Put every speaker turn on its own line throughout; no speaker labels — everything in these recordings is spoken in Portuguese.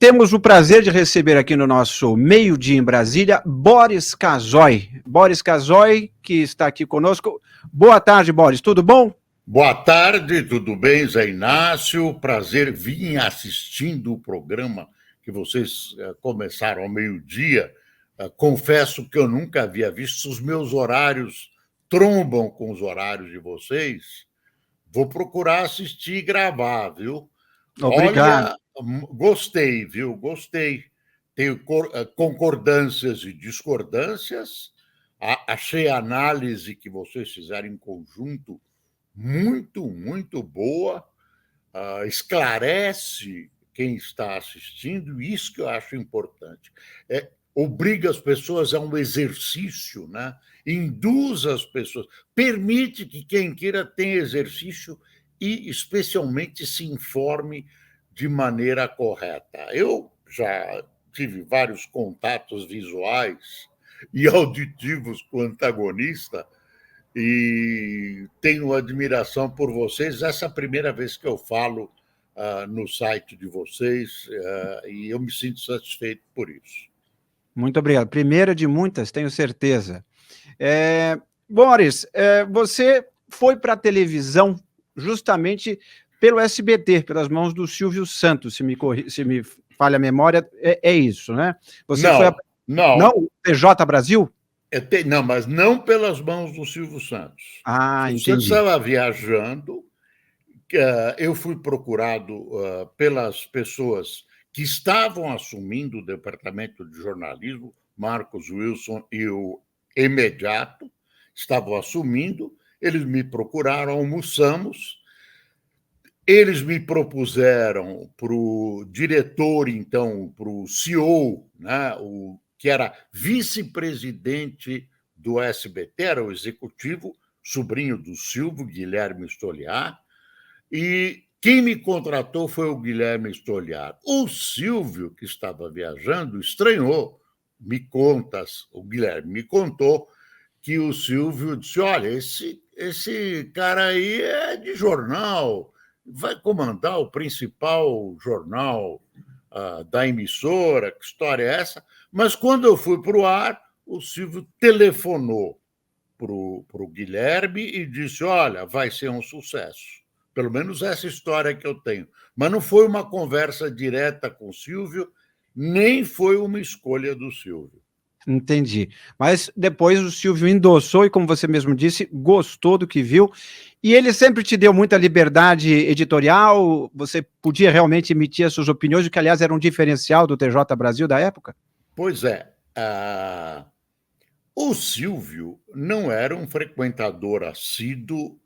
temos o prazer de receber aqui no nosso Meio-Dia em Brasília, Boris Casoy. Boris Casoy, que está aqui conosco. Boa tarde, Boris, tudo bom?
Boa tarde, tudo bem, Zé Inácio? Prazer vir assistindo o programa que vocês começaram ao meio-dia. Confesso que eu nunca havia visto, os meus horários trombam com os horários de vocês. Vou procurar assistir e gravar, viu?
Obrigado.
Olha, gostei, viu? Gostei. Tenho concordâncias e discordâncias. Achei a análise que vocês fizeram em conjunto muito boa, esclarece quem está assistindo, e isso que eu acho importante. Obriga as pessoas a um exercício, né? Induz as pessoas, permite que quem queira tenha exercício e, especialmente, se informe de maneira correta. Eu já tive vários contatos visuais e auditivos com o antagonista, e tenho admiração por vocês. Essa é a primeira vez que eu falo no site de vocês, e eu me sinto satisfeito por isso.
Muito obrigado. Primeira de muitas, tenho certeza. Boris, você foi para a televisão justamente pelo SBT, pelas mãos do Silvio Santos, se me falha a memória, é isso, né? Você
Não.
TJ Brasil?
Não, mas não pelas mãos do Silvio Santos.
Entendi.
O Santos estava viajando, eu fui procurado pelas pessoas que estavam assumindo o departamento de jornalismo, Marcos Wilson e o Imediato, estavam assumindo, eles me procuraram, almoçamos, eles me propuseram para o diretor, então, para o CEO, né, que era vice-presidente do SBT, era o executivo, sobrinho do Silvio, Guilherme Stoliar, e quem me contratou foi o Guilherme Stoliar. O Silvio, que estava viajando, estranhou. O Guilherme me contou que o Silvio disse: olha, esse cara aí é de jornal, vai comandar o principal jornal da emissora, que história é essa? Mas quando eu fui para o ar, o Silvio telefonou para o Guilherme e disse: olha, vai ser um sucesso. Pelo menos essa história que eu tenho. Mas não foi uma conversa direta com o Silvio, nem foi uma escolha do Silvio.
Entendi. Mas depois o Silvio endossou e, como você mesmo disse, gostou do que viu. E ele sempre te deu muita liberdade editorial? Você podia realmente emitir as suas opiniões, o que, aliás, era um diferencial do TJ Brasil da época?
Pois é. O Silvio não era um frequentador assíduo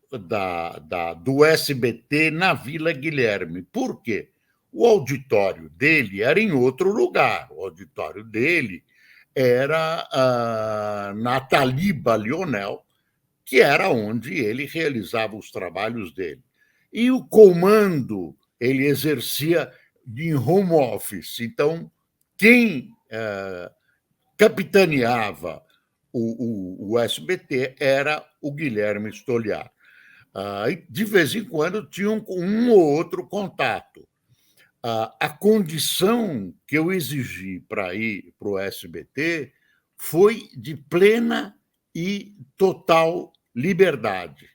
do SBT na Vila Guilherme. Por quê? O auditório dele era em outro lugar. O auditório dele era na Taliba Lionel, que era onde ele realizava os trabalhos dele. E o comando ele exercia em home office. Então, quem capitaneava o SBT era o Guilherme Stoliar. De vez em quando tinha um ou outro contato. A condição que eu exigi para ir para o SBT foi de plena e total liberdade.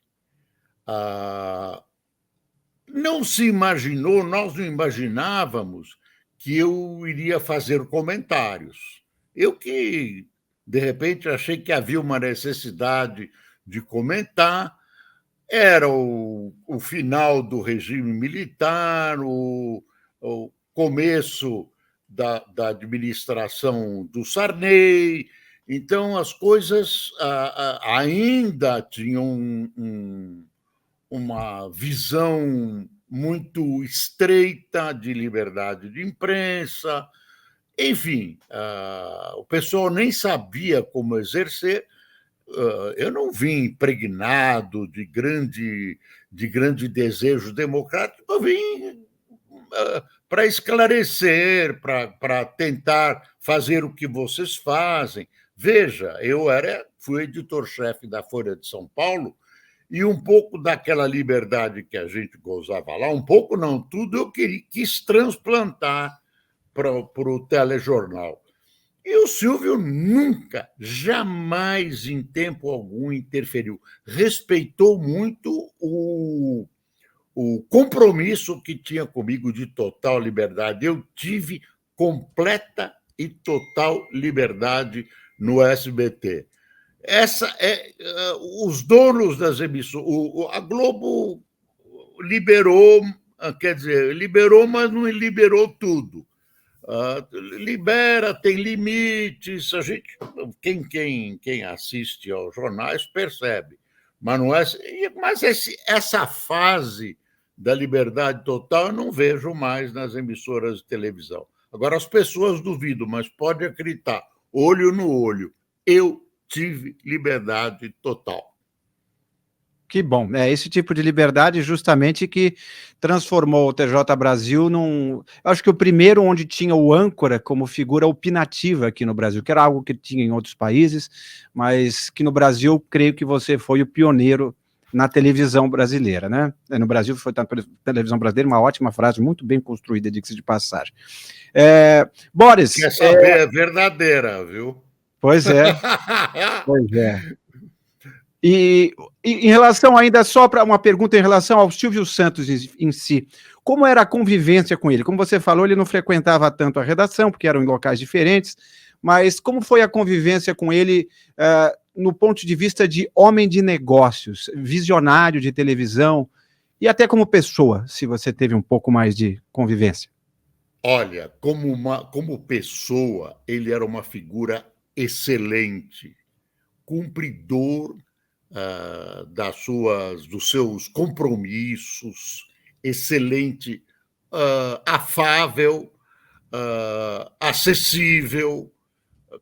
Não se imaginou, nós não imaginávamos que eu iria fazer comentários. Eu que, de repente, achei que havia uma necessidade de comentar. Era o final do regime militar, o começo da administração do Sarney. Então, as coisas ainda tinham uma visão muito estreita de liberdade de imprensa. Enfim, o pessoal nem sabia como exercer. Eu não vim impregnado de grande desejo democrático, eu vim para esclarecer, para tentar fazer o que vocês fazem. Veja, eu fui editor-chefe da Folha de São Paulo, e um pouco daquela liberdade que a gente gozava lá, um pouco não, tudo eu quis transplantar para o telejornal. E o Silvio nunca, jamais, em tempo algum, interferiu. Respeitou muito o compromisso que tinha comigo de total liberdade. Eu tive completa e total liberdade no SBT. Os donos das emissoras, a Globo liberou, quer dizer, liberou, mas não liberou tudo. Libera, tem limites, quem assiste aos jornais percebe, mas não é. Mas essa fase da liberdade total eu não vejo mais nas emissoras de televisão. Agora, as pessoas duvidam, mas pode acreditar, olho no olho, eu tive liberdade total.
Que bom. É esse tipo de liberdade justamente que transformou o TJ Brasil num. Acho que o primeiro onde tinha o âncora como figura opinativa aqui no Brasil, que era algo que tinha em outros países, mas que no Brasil, creio que você foi o pioneiro na televisão brasileira, né? No Brasil foi na televisão brasileira, uma ótima frase, muito bem construída, diga-se de passagem. Boris.
Quer saber? É verdadeira, viu?
Pois é. Pois é. E em relação ainda, só para uma pergunta em relação ao Silvio Santos em si, como era a convivência com ele? Como você falou, ele não frequentava tanto a redação, porque eram em locais diferentes, mas como foi a convivência com ele no ponto de vista de homem de negócios, visionário de televisão, e até como pessoa, se você teve um pouco mais de convivência?
Olha, como pessoa, ele era uma figura excelente, cumpridor dos seus compromissos, excelente, afável, acessível,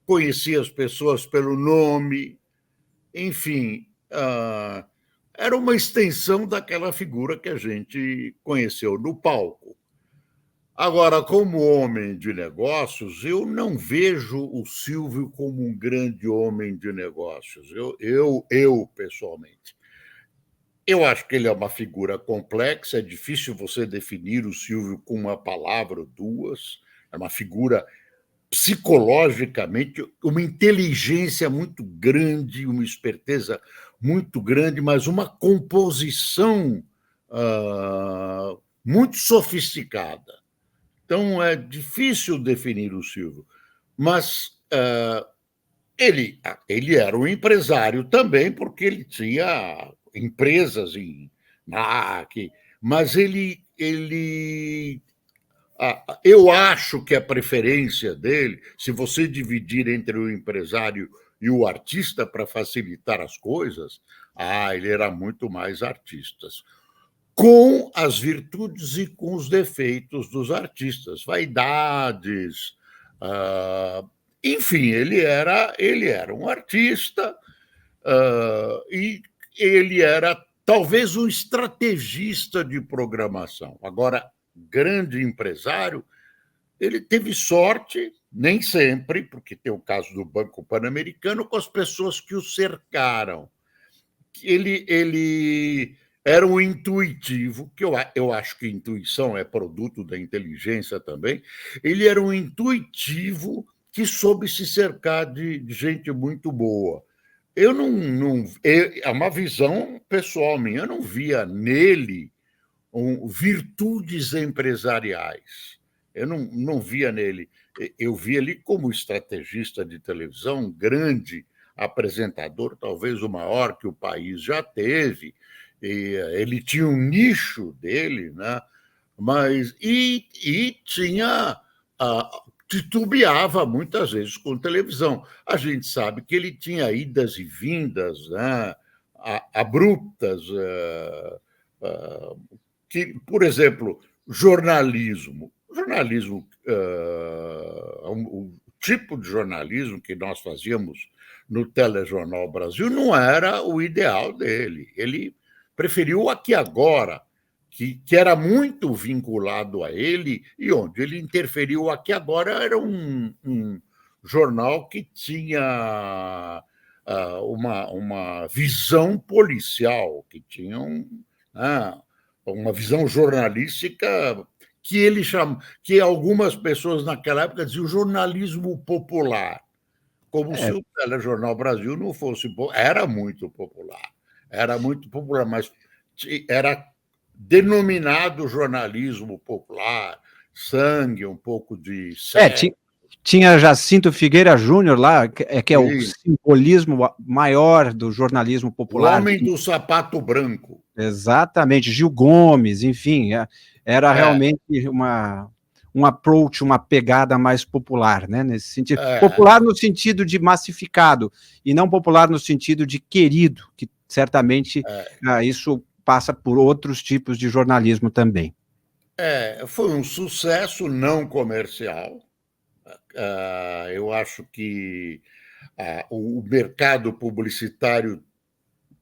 conhecia as pessoas pelo nome, enfim, era uma extensão daquela figura que a gente conheceu no palco. Agora, como homem de negócios, eu não vejo o Silvio como um grande homem de negócios. Eu pessoalmente. Eu acho que ele é uma figura complexa, é difícil você definir o Silvio com uma palavra ou duas. É uma figura psicologicamente, uma inteligência muito grande, uma esperteza muito grande, mas uma composição muito sofisticada. Então, é difícil definir o Silvio, mas ele era um empresário também, porque ele tinha empresas mas eu acho que a preferência dele, se você dividir entre o empresário e o artista para facilitar as coisas, ele era muito mais artista, com as virtudes e com os defeitos dos artistas, vaidades, enfim, ele era um artista e ele era talvez um estrategista de programação. Agora, grande empresário, ele teve sorte, nem sempre, porque tem o caso do Banco Pan-Americano, com as pessoas que o cercaram. Ele era um intuitivo, que eu acho que intuição é produto da inteligência também. Ele era um intuitivo que soube se cercar de gente muito boa. É uma visão pessoal minha, eu não via nele virtudes empresariais. Eu não via nele. Eu via ele como estrategista de televisão, um grande apresentador, talvez o maior que o país já teve. Ele tinha um nicho dele, né? E tinha titubeava muitas vezes com televisão. A gente sabe que ele tinha idas e vindas, né, abruptas, que, por exemplo, jornalismo. O tipo de jornalismo que nós fazíamos no Telejornal Brasil não era o ideal dele. Ele preferiu o Aqui Agora, que era muito vinculado a ele, e onde ele interferiu. O Aqui Agora era um jornal que tinha uma visão policial, que tinha uma visão jornalística que ele chama, que algumas pessoas naquela época diziam jornalismo popular, como se o Telejornal Brasil não fosse. Era muito popular, mas era denominado jornalismo popular, sangue, um pouco de sexo.
Tinha Jacinto Figueira Júnior lá, que é o simbolismo maior do jornalismo popular.
O homem do sapato branco.
Exatamente, Gil Gomes, enfim, era realmente um approach, uma pegada mais popular, né? Nesse sentido. Popular no sentido de massificado, e não popular no sentido de querido, que certamente isso passa por outros tipos de jornalismo também.
Foi um sucesso não comercial. Eu acho que o mercado publicitário,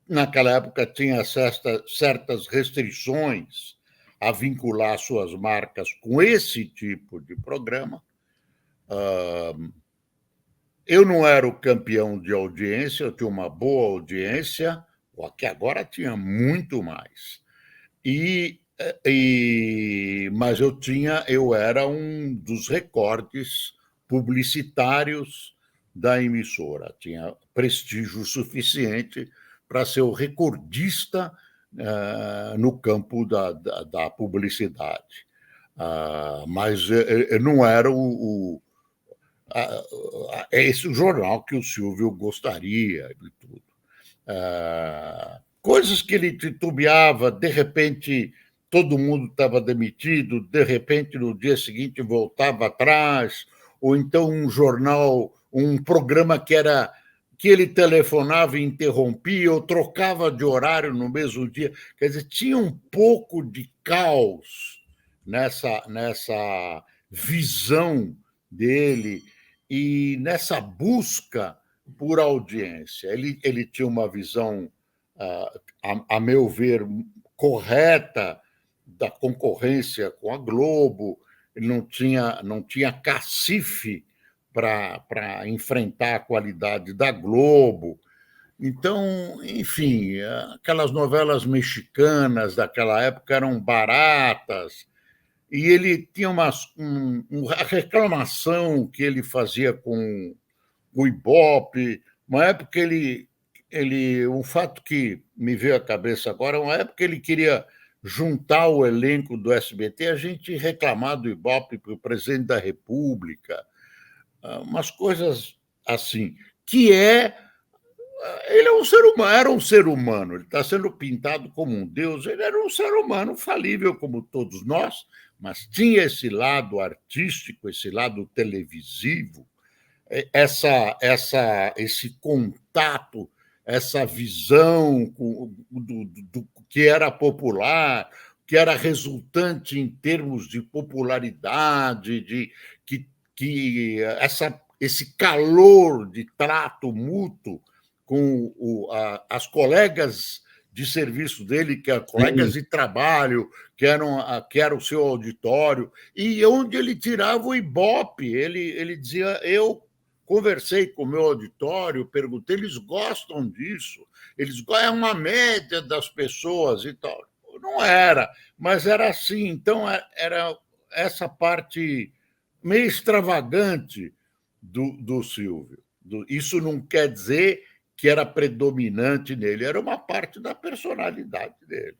naquela época, tinha certas restrições a vincular suas marcas com esse tipo de programa. Eu não era o campeão de audiência, eu tinha uma boa audiência, que agora tinha muito mais. Mas eu era um dos recordes publicitários da emissora, tinha prestígio suficiente para ser o recordista no campo da publicidade. Mas não era esse o jornal que o Silvio gostaria e tudo. Coisas que ele titubeava, de repente todo mundo estava demitido, de repente no dia seguinte voltava atrás, ou então um jornal, um programa que ele telefonava e interrompia, ou trocava de horário no mesmo dia. Quer dizer, tinha um pouco de caos nessa visão dele e nessa busca por audiência. Ele tinha uma visão, a meu ver, correta da concorrência com a Globo, ele não tinha cacife para enfrentar a qualidade da Globo. Então, enfim, aquelas novelas mexicanas daquela época eram baratas, e ele tinha uma reclamação que ele fazia com o Ibope, uma época o fato que me veio à cabeça agora, uma época ele queria juntar o elenco do SBT, a gente reclamar do Ibope para o presidente da República, umas coisas assim, ele era um ser humano, ele está sendo pintado como um deus, ele era um ser humano falível como todos nós, mas tinha esse lado artístico, esse lado televisivo, esse contato, essa visão do que era popular, que era resultante em termos de popularidade, esse calor de trato mútuo com as colegas de serviço dele, que eram colegas de trabalho, que era o seu auditório, e onde ele tirava o Ibope. Ele dizia, eu conversei com o meu auditório, perguntei, eles gostam disso, é uma média das pessoas e tal. Não era, mas era assim. Então, era essa parte meio extravagante do Silvio. Isso não quer dizer que era predominante nele, era uma parte da personalidade dele.